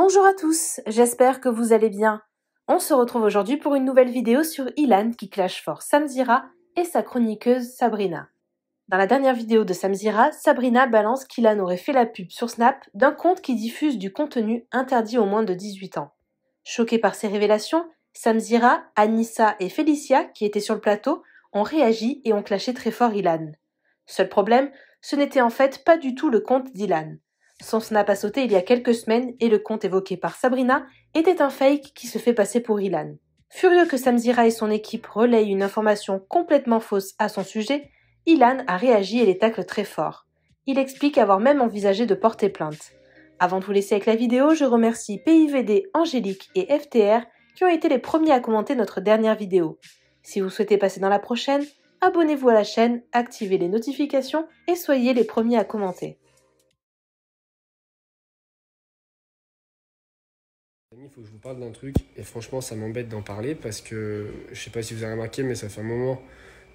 Bonjour à tous, j'espère que vous allez bien. On se retrouve aujourd'hui pour une nouvelle vidéo sur Ilan qui clash fort Samzira et sa chroniqueuse Sabrina. Dans la dernière vidéo de Samzira, Sabrina balance qu'Ilan aurait fait la pub sur Snap d'un compte qui diffuse du contenu interdit aux moins de 18 ans. Choqués par ces révélations, Samzira, Anissa et Félicia, qui étaient sur le plateau, ont réagi et ont clashé très fort Ilan. Seul problème, ce n'était en fait pas du tout le compte d'Ilan. Son Snap a sauté il y a quelques semaines et le compte évoqué par Sabrina était un fake qui se fait passer pour Ilan. Furieux que Samzira et son équipe relayent une information complètement fausse à son sujet, Ilan a réagi et les tacle très fort. Il explique avoir même envisagé de porter plainte. Avant de vous laisser avec la vidéo, je remercie PIVD, Angélique et FTR qui ont été les premiers à commenter notre dernière vidéo. Si vous souhaitez passer dans la prochaine, abonnez-vous à la chaîne, activez les notifications et soyez les premiers à commenter. Il faut que je vous parle d'un truc et franchement ça m'embête d'en parler parce que je sais pas si vous avez remarqué mais ça fait un moment,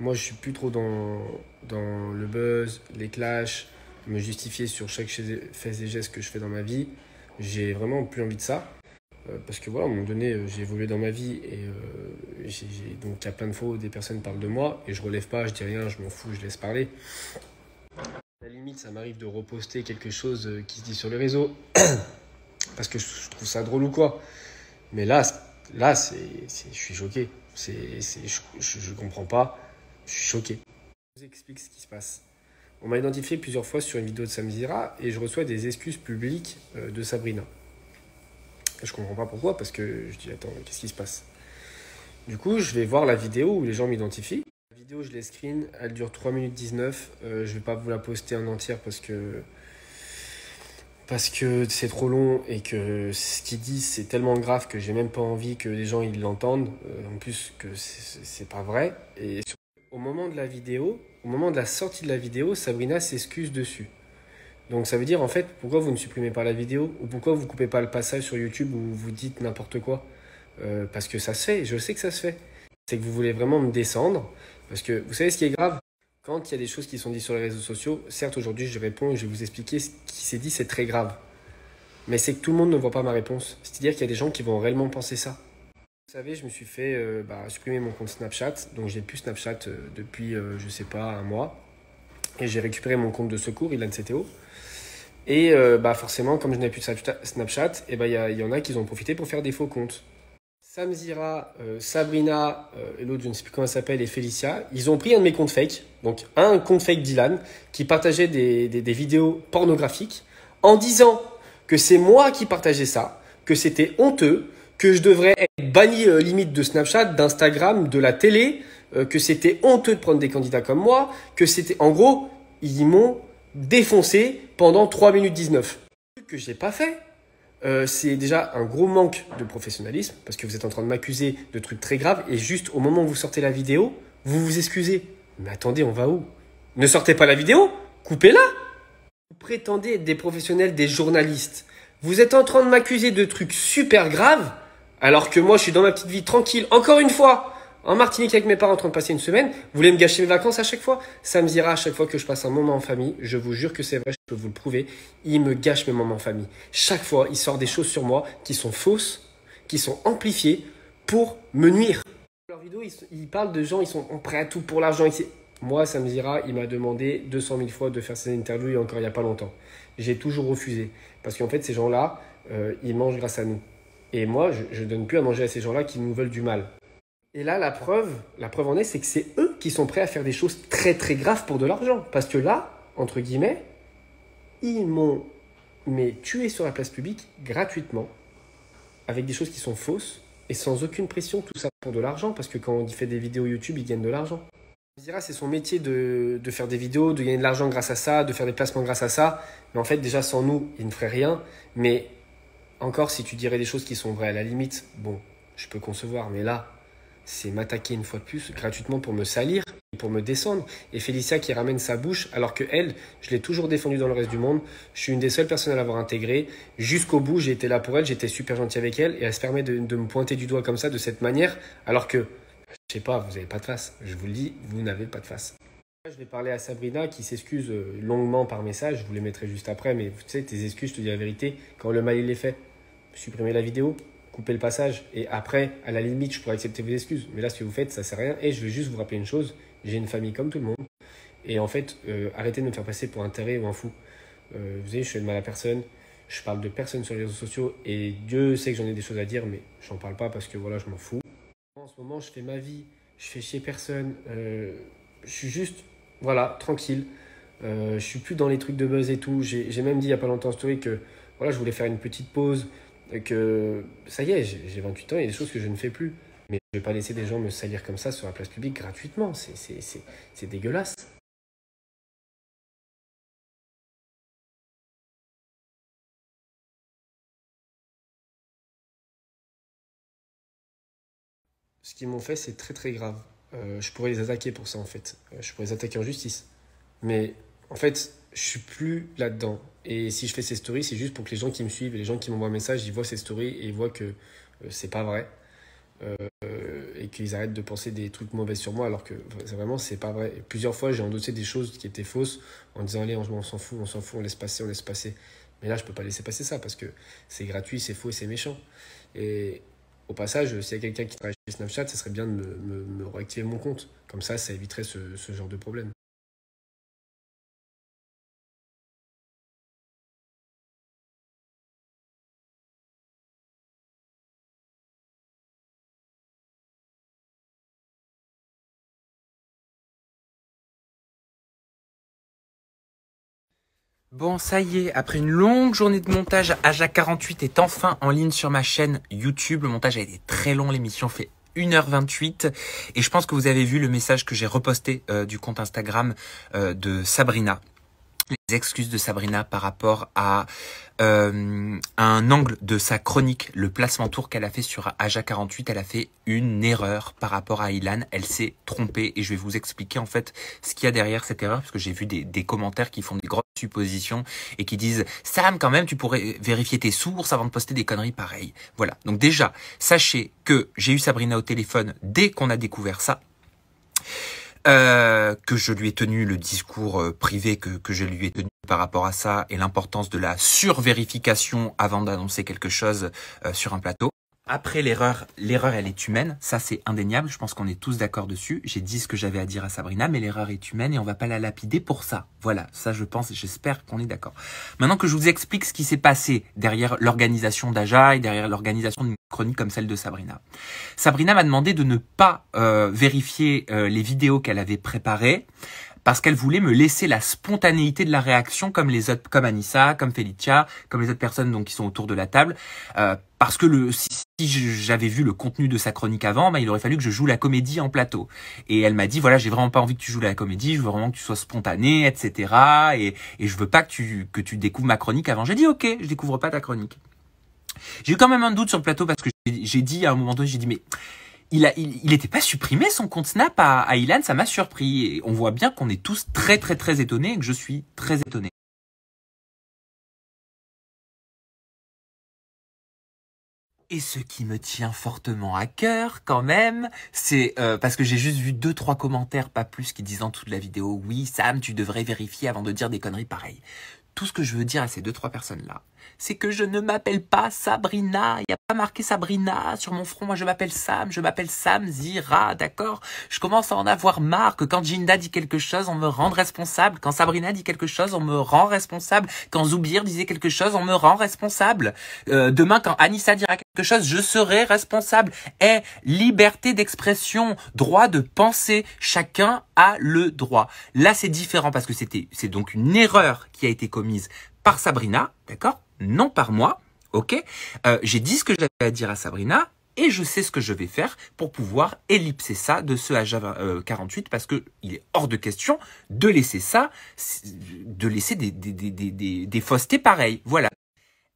moi je suis plus trop dans le buzz, les clashs, me justifier sur chaque fait et geste que je fais dans ma vie. J'ai vraiment plus envie de ça parce que voilà, à un moment donné j'ai évolué dans ma vie et donc il y a plein de fois où des personnes parlent de moi et je relève pas, je dis rien, je m'en fous, je laisse parler. À la limite ça m'arrive de reposter quelque chose qui se dit sur les réseaux parce que je trouve ça drôle ou quoi. Mais là je suis choqué. Je comprends pas. Je suis choqué. Je vous explique ce qui se passe. On m'a identifié plusieurs fois sur une vidéo de Samzira et je reçois des excuses publiques de Sabrina. Je comprends pas pourquoi, parce que je dis attends, qu'est-ce qui se passe? Du coup, je vais voir la vidéo où les gens m'identifient. La vidéo, je l'ai screen, elle dure 3 minutes 19. Je vais pas vous la poster en entière parce que c'est trop long et que ce qu'ils disent c'est tellement grave que j'ai même pas envie que les gens ils l'entendent. En plus que c'est pas vrai. Et au moment de la vidéo, au moment de la sortie de la vidéo, Sabrina s'excuse dessus. Donc ça veut dire en fait pourquoi vous ne supprimez pas la vidéo ou pourquoi vous coupez pas le passage sur YouTube où vous dites n'importe quoi. Parce que ça se fait, je sais que ça se fait. C'est que vous voulez vraiment me descendre parce que vous savez ce qui est grave? Quand il y a des choses qui sont dites sur les réseaux sociaux, certes aujourd'hui je réponds et je vais vous expliquer ce qui s'est dit, c'est très grave. Mais c'est que tout le monde ne voit pas ma réponse. C'est-à-dire qu'il y a des gens qui vont réellement penser ça. Vous savez, je me suis fait supprimer mon compte Snapchat. Donc j'ai plus Snapchat depuis, je sais pas, un mois. Et j'ai récupéré mon compte de secours, IlanCTO. Et forcément, comme je n'ai plus de Snapchat, il y en a qui en ont profité pour faire des faux comptes. Samzira, Sabrina et l'autre, je ne sais plus comment elle s'appelle, et Félicia, ils ont pris un de mes comptes fake, donc un compte fake d'Ilan, qui partageait des vidéos pornographiques, en disant que c'est moi qui partageais ça, que c'était honteux, que je devrais être banni limite de Snapchat, d'Instagram, de la télé, que c'était honteux de prendre des candidats comme moi, que c'était... En gros, ils m'ont défoncé pendant 3 minutes 19. Ce que j'ai pas fait. C'est déjà un gros manque de professionnalisme parce que vous êtes en train de m'accuser de trucs très graves et juste au moment où vous sortez la vidéo, vous vous excusez. Mais attendez, on va où? Ne sortez pas la vidéo, coupez-la. Vous prétendez être des professionnels, des journalistes. Vous êtes en train de m'accuser de trucs super graves alors que moi je suis dans ma petite vie tranquille, encore une fois, en Martinique avec mes parents en train de passer une semaine. Vous voulez me gâcher mes vacances à chaque fois? Ça me dira à chaque fois que je passe un moment en famille. Je vous jure que c'est vrai, je peux vous le prouver. Il me gâche mes moments en famille. Chaque fois, il sort des choses sur moi qui sont fausses, qui sont amplifiées pour me nuire. Dans leur vidéo, ils parlent de gens, ils sont prêts à tout pour l'argent. Moi, ça me dira, il m'a demandé 200 000 fois de faire ces interviews et encore il n'y a pas longtemps. J'ai toujours refusé. Parce qu'en fait, ces gens-là, ils mangent grâce à nous. Et moi, je ne donne plus à manger à ces gens-là qui nous veulent du mal. Et là, la preuve en est, c'est que c'est eux qui sont prêts à faire des choses très très graves pour de l'argent. Parce que là, entre guillemets, ils m'ont tué sur la place publique gratuitement, avec des choses qui sont fausses et sans aucune pression, tout ça pour de l'argent. Parce que quand il fait des vidéos YouTube, il gagne de l'argent. On dira c'est son métier de faire des vidéos, de gagner de l'argent grâce à ça, de faire des placements grâce à ça. Mais en fait, déjà sans nous, il ne ferait rien. Mais encore, si tu dirais des choses qui sont vraies à la limite, bon, je peux concevoir. Mais là, c'est m'attaquer une fois de plus gratuitement pour me salir, pour me descendre. Et Félicia qui ramène sa bouche, alors que elle, je l'ai toujours défendue dans le reste du monde. Je suis une des seules personnes à l'avoir intégrée. Jusqu'au bout, j'ai été là pour elle, j'étais super gentil avec elle. Et elle se permet de me pointer du doigt comme ça, de cette manière, alors que, je sais pas, vous n'avez pas de face. Je vous le dis, vous n'avez pas de face. Je vais parler à Sabrina qui s'excuse longuement par message. Je vous les mettrai juste après, mais tu sais, tes excuses, je te dis la vérité, quand le mal il est fait. supprimez la vidéo, coupez le passage. Et après, à la limite, je pourrais accepter vos excuses. Mais là, ce que vous faites, ça sert à rien. Et je vais juste vous rappeler une chose, j'ai une famille comme tout le monde. Et en fait, arrêtez de me faire passer pour un taré ou un fou. Vous savez, je fais de mal à personne. Je parle de personne sur les réseaux sociaux. Et Dieu sait que j'en ai des choses à dire, mais j'en parle pas parce que voilà, je m'en fous. En ce moment, je fais ma vie. Je fais chier personne. Je suis juste, voilà, tranquille. Je suis plus dans les trucs de buzz et tout. J'ai même dit il y a pas longtemps en story que voilà, je voulais faire une petite pause. Que ça y est, j'ai 28 ans, il y a des choses que je ne fais plus. Mais je vais pas laisser des gens me salir comme ça sur la place publique gratuitement. C'est dégueulasse. Ce qu'ils m'ont fait, c'est très très grave. Je pourrais les attaquer pour ça en fait. Je pourrais les attaquer en justice. Mais en fait, je suis plus là-dedans. Et si je fais ces stories, c'est juste pour que les gens qui me suivent et les gens qui m'envoient un message, ils voient ces stories et ils voient que c'est pas vrai. Et qu'ils arrêtent de penser des trucs mauvais sur moi alors que vraiment c'est pas vrai. Et plusieurs fois j'ai endossé des choses qui étaient fausses en disant allez on s'en fout, on s'en fout, on laisse passer, on laisse passer. Mais là je peux pas laisser passer ça parce que c'est gratuit, c'est faux et c'est méchant. Et au passage, s'il y a quelqu'un qui travaille chez Snapchat, ça serait bien de me réactiver mon compte. Comme ça éviterait ce genre de problème. Bon, ça y est, après une longue journée de montage, Aja 48 est enfin en ligne sur ma chaîne YouTube. Le montage a été très long, l'émission fait 1h28 et je pense que vous avez vu le message que j'ai reposté du compte Instagram de Sabrina. Les excuses de Sabrina par rapport à un angle de sa chronique, le placement tour qu'elle a fait sur Aja 48, elle a fait une erreur par rapport à Ilan, elle s'est trompée et je vais vous expliquer en fait ce qu'il y a derrière cette erreur parce que j'ai vu des commentaires qui font des grosses suppositions et qui disent Sam quand même tu pourrais vérifier tes sources avant de poster des conneries pareilles. Voilà, donc déjà sachez que j'ai eu Sabrina au téléphone dès qu'on a découvert ça. Que je lui ai tenu le discours privé que je lui ai tenu par rapport à ça et l'importance de la survérification avant d'annoncer quelque chose sur un plateau. Après, l'erreur, elle est humaine. Ça, c'est indéniable. Je pense qu'on est tous d'accord dessus. J'ai dit ce que j'avais à dire à Sabrina, mais l'erreur est humaine et on va pas la lapider pour ça. Voilà. Ça, je pense, j'espère qu'on est d'accord. Maintenant que je vous explique ce qui s'est passé derrière l'organisation d'Aja et derrière l'organisation d'une chronique comme celle de Sabrina. Sabrina m'a demandé de ne pas vérifier les vidéos qu'elle avait préparées parce qu'elle voulait me laisser la spontanéité de la réaction comme les autres, comme Anissa, comme Felicia, comme les autres personnes donc qui sont autour de la table. Parce que si j'avais vu le contenu de sa chronique avant, il aurait fallu que je joue la comédie en plateau. Et elle m'a dit, voilà, j'ai vraiment pas envie que tu joues la comédie, je veux vraiment que tu sois spontané, etc. Et je veux pas que tu découvres ma chronique avant. J'ai dit, ok, je découvre pas ta chronique. J'ai eu quand même un doute sur le plateau parce que j'ai dit à un moment donné, j'ai dit, mais il était pas supprimé son compte Snap à Ilan, ça m'a surpris. Et on voit bien qu'on est tous très très très étonnés et que je suis très étonné. Et ce qui me tient fortement à cœur quand même, c'est parce que j'ai juste vu 2-3 commentaires, pas plus, qui disent dans toute la vidéo, oui Sam, tu devrais vérifier avant de dire des conneries pareilles. Tout ce que je veux dire à ces 2-3 personnes-là, c'est que je ne m'appelle pas Sabrina. Il n'y a pas marqué Sabrina sur mon front. Moi, je m'appelle Sam Zira, d'accord? Je commence à en avoir marre que quand Jinda dit quelque chose, on me rende responsable. Quand Sabrina dit quelque chose, on me rend responsable. Quand Zoubir disait quelque chose, on me rend responsable. Demain, quand Anissa dira quelque chose, je serai responsable. Liberté d'expression, droit de penser, chacun a le droit. Là, c'est différent parce que c'est donc une erreur qui a été commise par Sabrina, d'accord? Non par moi, ok? J'ai dit ce que j'avais à dire à Sabrina et je sais ce que je vais faire pour pouvoir ellipser ça de ce Aja 48 parce que il est hors de question de laisser ça, de laisser des faussetés pareilles, voilà.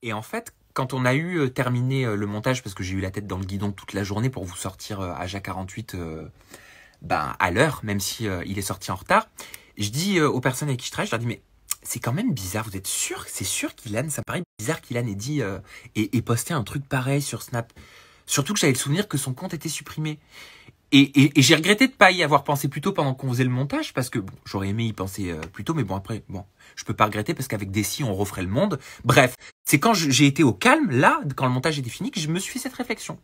Et en fait, quand on a eu terminé le montage, parce que j'ai eu la tête dans le guidon toute la journée pour vous sortir Aja 48 à l'heure, même si il est sorti en retard, je dis aux personnes avec qui je travaille, je leur dis mais c'est quand même bizarre, vous êtes sûr? C'est sûr qu'Ilan, ça me paraît bizarre qu'Ilan ait dit et posté un truc pareil sur Snap. Surtout que j'avais le souvenir que son compte était supprimé. Et j'ai regretté de pas y avoir pensé plus tôt pendant qu'on faisait le montage, parce que bon, j'aurais aimé y penser plus tôt, mais bon après, bon, je peux pas regretter parce qu'avec Dessy, on referait le monde. Bref, c'est quand j'ai été au calme, là, quand le montage était fini, que je me suis fait cette réflexion.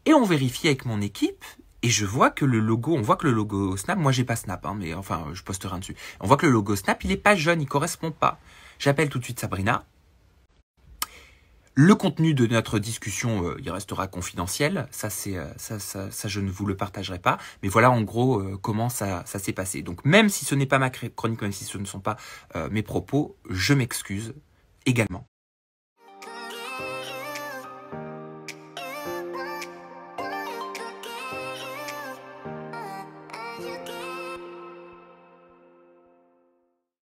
Et on vérifie avec mon équipe, et je vois que le logo, on voit que le logo Snap, moi j'ai pas Snap, hein, mais enfin, je poste rien dessus. On voit que le logo Snap, il est pas jaune, il correspond pas. J'appelle tout de suite Sabrina. Le contenu de notre discussion, il restera confidentiel. Ça, je ne vous le partagerai pas. Mais voilà, en gros, comment ça s'est passé. Donc, même si ce n'est pas ma chronique, même si ce ne sont pas mes propos, je m'excuse également.